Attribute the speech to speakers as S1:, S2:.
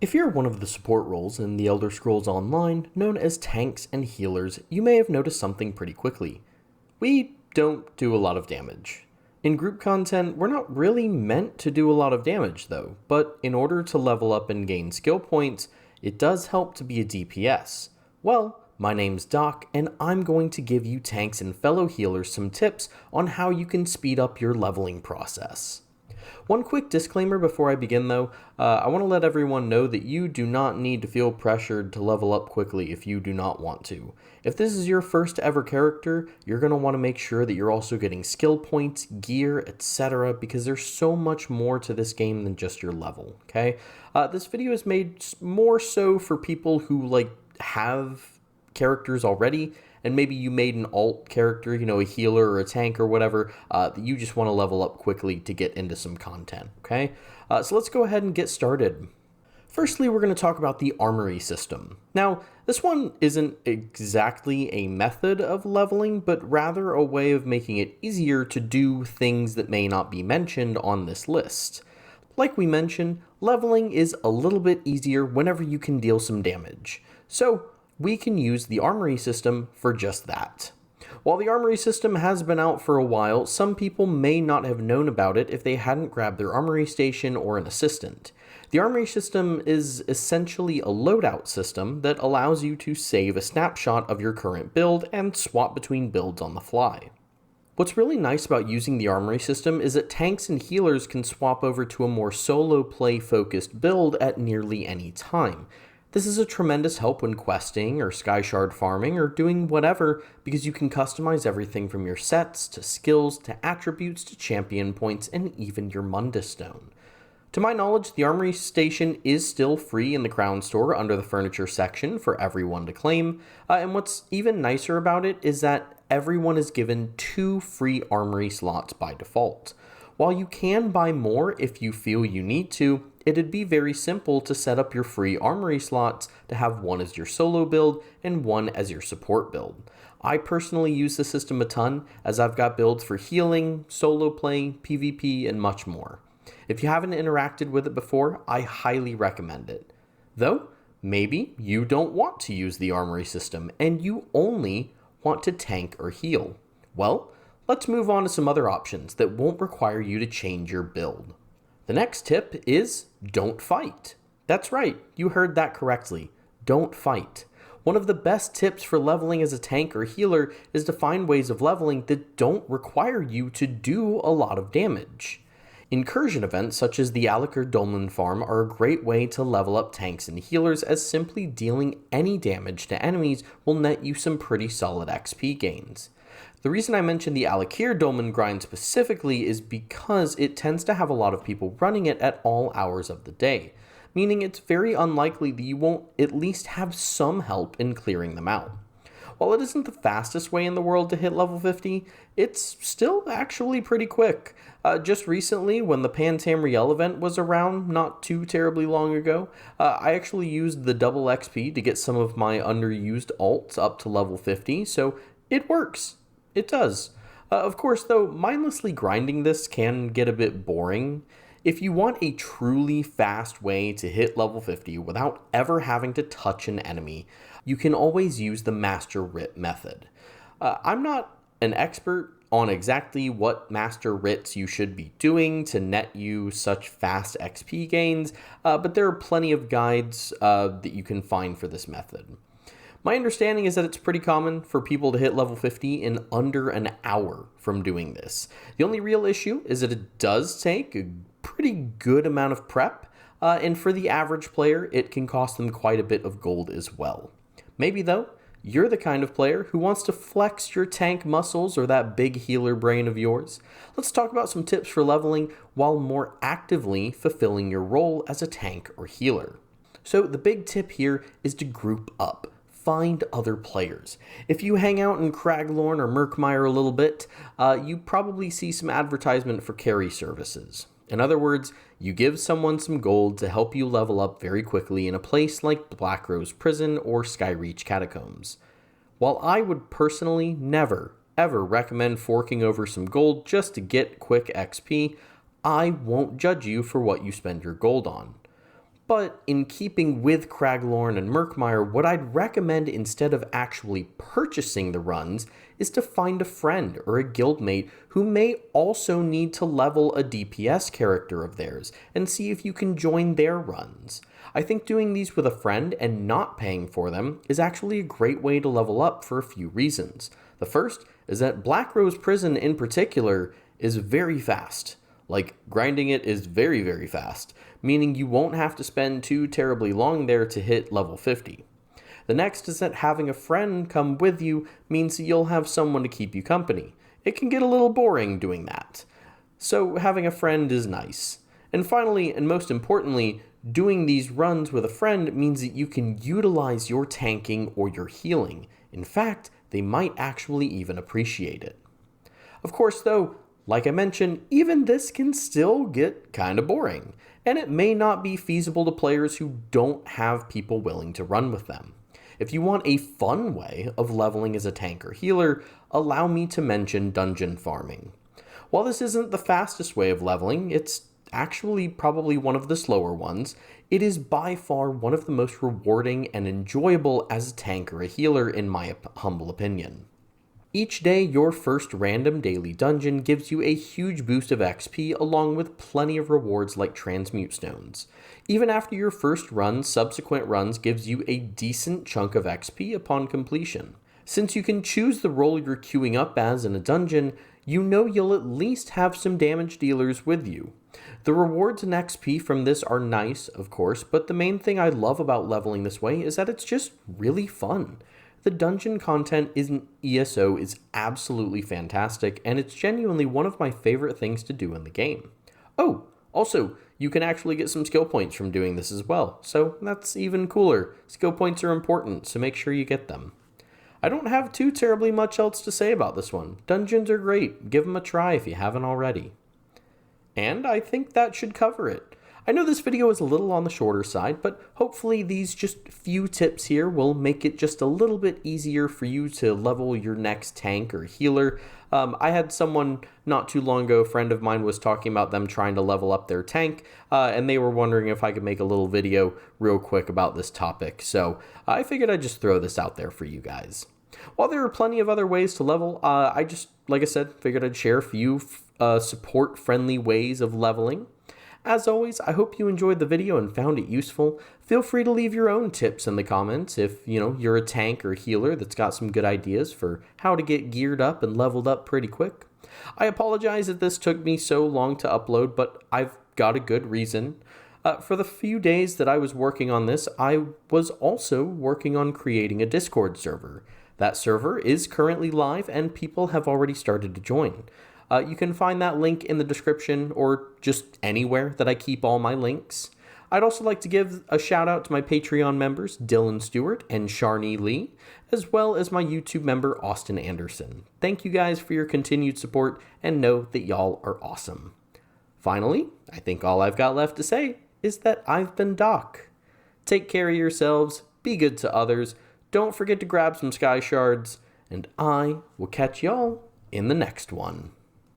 S1: If you're one of the support roles in the Elder Scrolls Online, known as tanks and healers, you may have noticed something pretty quickly. We don't do a lot of damage. In group content, we're not really meant to do a lot of damage though, but in order to level up and gain skill points, it does help to be a DPS. Well, my name's Doc, and I'm going to give you tanks and fellow healers some tips on how you can speed up your leveling process. One quick disclaimer before I begin though, I want to let everyone know that you do not need to feel pressured to level up quickly if you do not want to. If this is your first ever character, you're going to want to make sure that you're also getting skill points, gear, etc. because there's so much more to this game than just your level, okay? This video is made more so for people who have characters already, and maybe you made an alt character, a healer or a tank or whatever, that you just want to level up quickly to get into some content, okay? So let's go ahead and get started. Firstly, we're going to talk about the Armory System. Now, this one isn't exactly a method of leveling, but rather a way of making it easier to do things that may not be mentioned on this list. Like we mentioned, leveling is a little bit easier whenever you can deal some damage. So, we can use the Armory System for just that. While the Armory System has been out for a while, some people may not have known about it if they hadn't grabbed their Armory Station or an assistant. The Armory System is essentially a loadout system that allows you to save a snapshot of your current build and swap between builds on the fly. What's really nice about using the Armory System is that tanks and healers can swap over to a more solo play focused build at nearly any time. This is a tremendous help when questing or sky shard farming or doing whatever, because you can customize everything from your sets to skills to attributes to champion points and even your Mundus Stone. To my knowledge, the Armory Station is still free in the Crown Store under the furniture section for everyone to claim, and what's even nicer about it is that everyone is given 2 free Armory slots by default. While you can buy more if you feel you need to, it'd be very simple to set up your free Armory slots to have one as your solo build and one as your support build. I personally use the system a ton, as I've got builds for healing, solo play, PvP, and much more. If you haven't interacted with it before, I highly recommend it. Though, maybe you don't want to use the Armory System and you only want to tank or heal. Well, let's move on to some other options that won't require you to change your build. The next tip is don't fight. That's right, you heard that correctly. Don't fight. One of the best tips for leveling as a tank or healer is to find ways of leveling that don't require you to do a lot of damage. Incursion events such as the Alik'r Dolmen farm are a great way to level up tanks and healers, as simply dealing any damage to enemies will net you some pretty solid XP gains. The reason I mention the Alik'r Dolmen grind specifically is because it tends to have a lot of people running it at all hours of the day, meaning it's very unlikely that you won't at least have some help in clearing them out. While it isn't the fastest way in the world to hit level 50, it's still actually pretty quick. Just recently, when the Pan Tamriel event was around not too terribly long ago, I actually used the double XP to get some of my underused alts up to level 50, so it works. It does. Of course, though, mindlessly grinding this can get a bit boring. If you want a truly fast way to hit level 50 without ever having to touch an enemy, you can always use the Master Writ method. I'm not an expert on exactly what Master Writs you should be doing to net you such fast XP gains, but there are plenty of guides that you can find for this method. My understanding is that it's pretty common for people to hit level 50 in under an hour from doing this. The only real issue is that it does take a pretty good amount of prep, and for the average player, it can cost them quite a bit of gold as well. Maybe though, you're the kind of player who wants to flex your tank muscles or that big healer brain of yours. Let's talk about some tips for leveling while more actively fulfilling your role as a tank or healer. So the big tip here is to group up. Find other players. If you hang out in Craglorn or Murkmire a little bit, you probably see some advertisement for carry services. In other words, you give someone some gold to help you level up very quickly in a place like Blackrose Prison or Skyreach Catacombs. While I would personally never, ever recommend forking over some gold just to get quick XP, I won't judge you for what you spend your gold on. But in keeping with Craglorn and Murkmire, what I'd recommend instead of actually purchasing the runs is to find a friend or a guildmate who may also need to level a DPS character of theirs and see if you can join their runs. I think doing these with a friend and not paying for them is actually a great way to level up for a few reasons. The first is that Black Rose Prison in particular is very fast. Like, grinding it is very, very fast, meaning you won't have to spend too terribly long there to hit level 50. The next is that having a friend come with you means that you'll have someone to keep you company. It can get a little boring doing that. So having a friend is nice. And finally, and most importantly, doing these runs with a friend means that you can utilize your tanking or your healing. In fact, they might actually even appreciate it. Of course, though, like I mentioned, even this can still get kind of boring, and it may not be feasible to players who don't have people willing to run with them. If you want a fun way of leveling as a tank or healer, allow me to mention dungeon farming. While this isn't the fastest way of leveling, it's actually probably one of the slower ones, it is by far one of the most rewarding and enjoyable as a tank or a healer in my humble opinion. Each day, your first random daily dungeon gives you a huge boost of XP along with plenty of rewards like transmute stones. Even after your first run, subsequent runs gives you a decent chunk of XP upon completion. Since you can choose the role you're queuing up as in a dungeon, you know you'll at least have some damage dealers with you. The rewards and XP from this are nice, of course, but the main thing I love about leveling this way is that it's just really fun. The dungeon content in ESO is absolutely fantastic, and it's genuinely one of my favorite things to do in the game. Oh, also, you can actually get some skill points from doing this as well, so that's even cooler. Skill points are important, so make sure you get them. I don't have too terribly much else to say about this one. Dungeons are great. Give them a try if you haven't already. And I think that should cover it. I know this video is a little on the shorter side, but hopefully these just few tips here will make it just a little bit easier for you to level your next tank or healer. I had someone not too long ago, a friend of mine was talking about them trying to level up their tank, and they were wondering if I could make a little video real quick about this topic. So I figured I'd just throw this out there for you guys. While there are plenty of other ways to level, I just, like I said, figured I'd share a few support-friendly ways of leveling. As always, I hope you enjoyed the video and found it useful. Feel free to leave your own tips in the comments if, you're a tank or healer that's got some good ideas for how to get geared up and leveled up pretty quick. I apologize that this took me so long to upload, but I've got a good reason. For the few days that I was working on this, I was also working on creating a Discord server. That server is currently live and people have already started to join. You can find that link in the description or just anywhere that I keep all my links. I'd also like to give a shout out to my Patreon members, Dylan Stewart and Sharni Lee, as well as my YouTube member, Austin Anderson. Thank you guys for your continued support and know that y'all are awesome. Finally, I think all I've got left to say is that I've been Doc. Take care of yourselves, be good to others, don't forget to grab some sky shards, and I will catch y'all in the next one.